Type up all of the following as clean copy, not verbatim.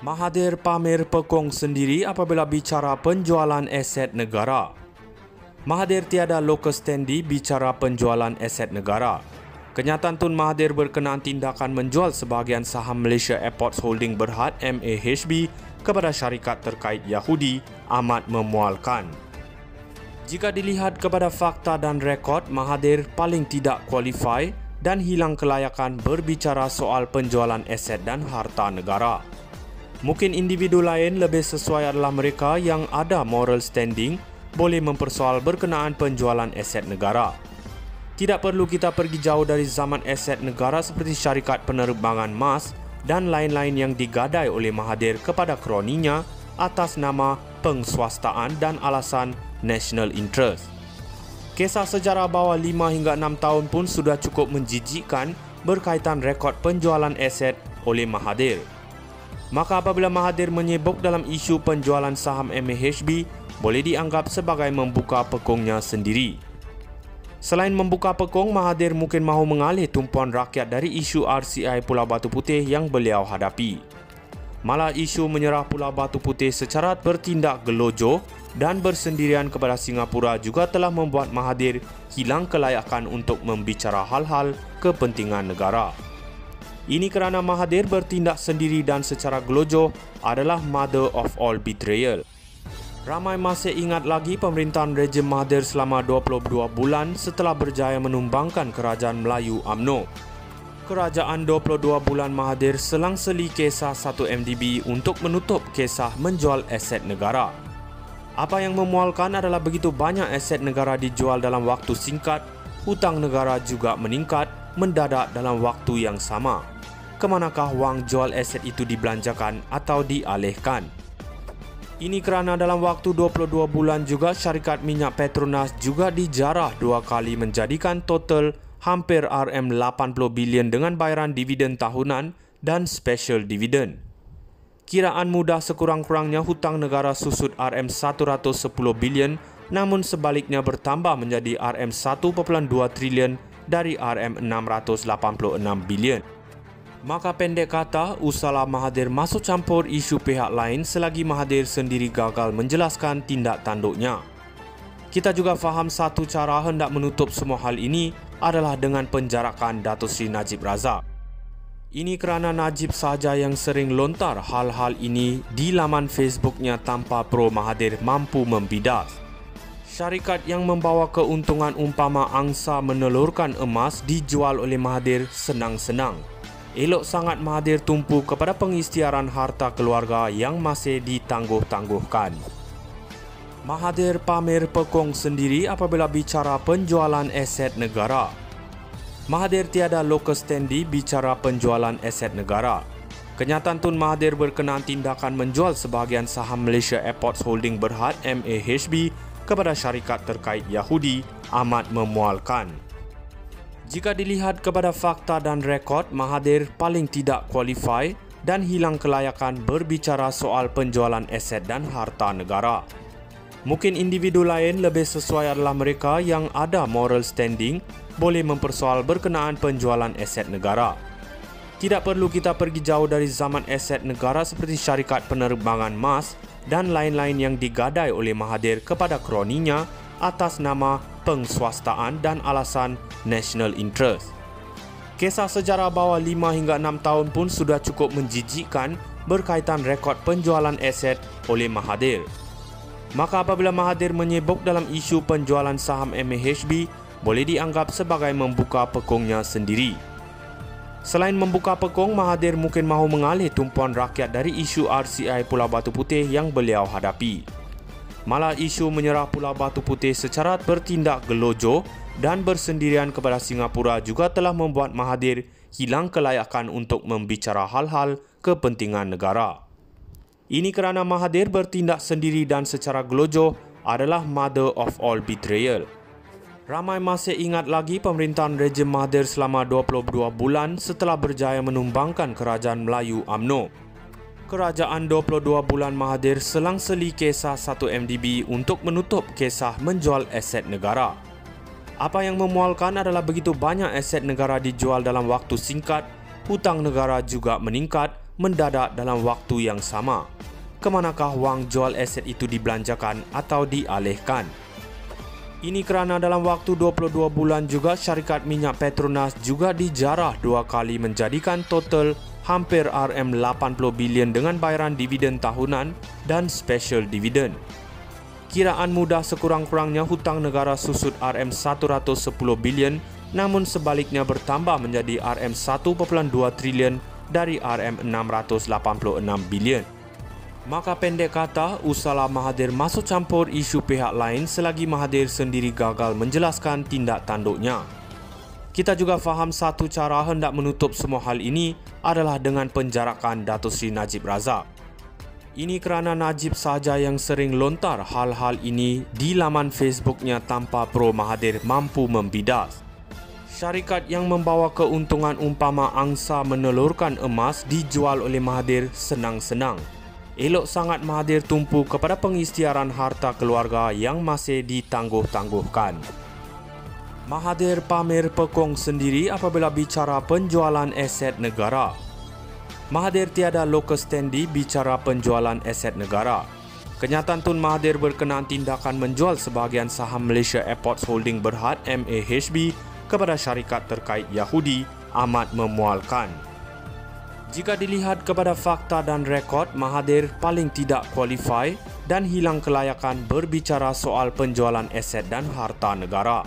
Mahathir pamer pekong sendiri apabila bicara penjualan aset negara. Mahathir tiada locus standi bicara penjualan aset negara. Kenyataan Tun Mahathir berkenaan tindakan menjual sebahagian saham Malaysia Airports Holding Berhad MAHB kepada syarikat terkait Yahudi amat memualkan. Jika dilihat kepada fakta dan rekod, Mahathir paling tidak kualifai dan hilang kelayakan berbicara soal penjualan aset dan harta negara. Mungkin individu lain lebih sesuai adalah mereka yang ada moral standing boleh mempersoal berkenaan penjualan aset negara. Tidak perlu kita pergi jauh dari zaman aset negara seperti syarikat penerbangan MAS dan lain-lain yang digadai oleh Mahathir kepada kroninya atas nama pengswastaan dan alasan national interest. Kisah sejarah bawah 5 hingga 6 tahun pun sudah cukup menjijikkan berkaitan rekod penjualan aset oleh Mahathir. Maka apabila Mahathir menyibuk dalam isu penjualan saham MAHB, boleh dianggap sebagai membuka pekongnya sendiri. Selain membuka pekong, Mahathir mungkin mahu mengalih tumpuan rakyat dari isu RCI Pulau Batu Putih yang beliau hadapi. Malah isu menyerah Pulau Batu Putih secara bertindak gelojoh dan bersendirian kepada Singapura juga telah membuat Mahathir hilang kelayakan untuk membicara hal-hal kepentingan negara. Ini kerana Mahathir bertindak sendiri dan secara gelojoh adalah mother of all betrayal. Ramai masih ingat lagi pemerintahan rejim Mahathir selama 22 bulan setelah berjaya menumbangkan kerajaan Melayu UMNO. Kerajaan 22 bulan Mahathir selang-seli kisah 1MDB untuk menutup kisah menjual aset negara. Apa yang memualkan adalah begitu banyak aset negara dijual dalam waktu singkat, hutang negara juga meningkat mendadak dalam waktu yang sama. Kemanakah wang jual aset itu dibelanjakan atau dialihkan? Ini kerana dalam waktu 22 bulan juga syarikat minyak Petronas juga dijarah 2 kali menjadikan total hampir RM80 bilion dengan bayaran dividen tahunan dan special dividen. Kiraan mudah sekurang-kurangnya hutang negara susut RM110 bilion namun sebaliknya bertambah menjadi RM1.2 trilion dari RM686 bilion. Maka pendek kata, usahlah Mahathir masuk campur isu pihak lain selagi Mahathir sendiri gagal menjelaskan tindak tanduknya. Kita juga faham satu cara hendak menutup semua hal ini adalah dengan penjarakan Datuk Seri Najib Razak. Ini kerana Najib sahaja yang sering lontar hal-hal ini di laman Facebooknya tanpa pro Mahathir mampu membidas. Syarikat yang membawa keuntungan umpama angsa menelurkan emas dijual oleh Mahathir senang-senang. Elok sangat Mahathir tumpu kepada pengisytiharan harta keluarga yang masih ditangguh-tangguhkan. Mahathir pamer pekong sendiri apabila bicara penjualan aset negara. Mahathir tiada locus standi bicara penjualan aset negara. Kenyataan Tun Mahathir berkenaan tindakan menjual sebahagian saham Malaysia Airports Holding Berhad MAHB kepada syarikat terkait Yahudi amat memualkan. Jika dilihat kepada fakta dan rekod, Mahathir paling tidak kualifai dan hilang kelayakan berbicara soal penjualan aset dan harta negara. Mungkin individu lain lebih sesuai adalah mereka yang ada moral standing boleh mempersoal berkenaan penjualan aset negara. Tidak perlu kita pergi jauh dari zaman aset negara seperti syarikat penerbangan MAS dan lain-lain yang digadai oleh Mahathir kepada kroninya atas nama pengswastaan dan alasan national interest. Kisah sejarah bawah 5 hingga 6 tahun pun sudah cukup menjijikkan berkaitan rekod penjualan aset oleh Mahathir. Maka apabila Mahathir menyibuk dalam isu penjualan saham MAHB, boleh dianggap sebagai membuka pekongnya sendiri. Selain membuka pekong, Mahathir mungkin mahu mengalih tumpuan rakyat dari isu RCI Pulau Batu Putih yang beliau hadapi. Malah isu menyerah Pulau Batu Putih secara bertindak gelojoh dan bersendirian kepada Singapura juga telah membuat Mahathir hilang kelayakan untuk membicara hal-hal kepentingan negara. Ini kerana Mahathir bertindak sendiri dan secara gelojoh adalah mother of all betrayal. Ramai masih ingat lagi pemerintahan rejim Mahathir selama 22 bulan setelah berjaya menumbangkan kerajaan Melayu UMNO. Kerajaan 22 bulan Mahathir selang-seli kisah 1MDB untuk menutup kisah menjual aset negara. Apa yang memualkan adalah begitu banyak aset negara dijual dalam waktu singkat, hutang negara juga meningkat mendadak dalam waktu yang sama. Kemanakah wang jual aset itu dibelanjakan atau dialihkan? Ini kerana dalam waktu 22 bulan juga syarikat minyak Petronas juga dijarah 2 kali menjadikan total hampir RM80 bilion dengan bayaran dividen tahunan dan special dividen. Kiraan mudah sekurang-kurangnya hutang negara susut RM110 bilion namun sebaliknya bertambah menjadi RM1.2 trilion dari RM686 bilion. Maka pendek kata, usahlah Mahathir masuk campur isu pihak lain selagi Mahathir sendiri gagal menjelaskan tindak tanduknya. Kita juga faham satu cara hendak menutup semua hal ini adalah dengan penjarakan Datuk Seri Najib Razak. Ini kerana Najib sahaja yang sering lontar hal-hal ini di laman Facebooknya tanpa Pro Mahathir mampu membidas. Syarikat yang membawa keuntungan umpama angsa menelurkan emas dijual oleh Mahathir senang-senang. Elok sangat Mahathir tumpu kepada pengisytiharan harta keluarga yang masih ditangguh-tangguhkan. Mahathir pamer pekong sendiri apabila bicara penjualan aset negara. Mahathir tiada locus standi bicara penjualan aset negara. Kenyataan Tun Mahathir berkenaan tindakan menjual sebahagian saham Malaysia Airports Holding Berhad MAHB kepada syarikat terkait Yahudi amat memualkan. Jika dilihat kepada fakta dan rekod, Mahathir paling tidak kualifai dan hilang kelayakan berbicara soal penjualan aset dan harta negara.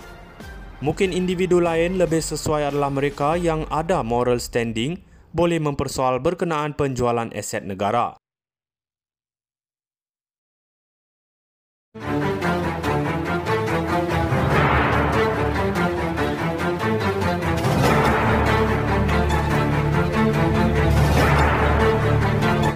Mungkin individu lain lebih sesuai adalah mereka yang ada moral standing boleh mempersoal berkenaan penjualan aset negara.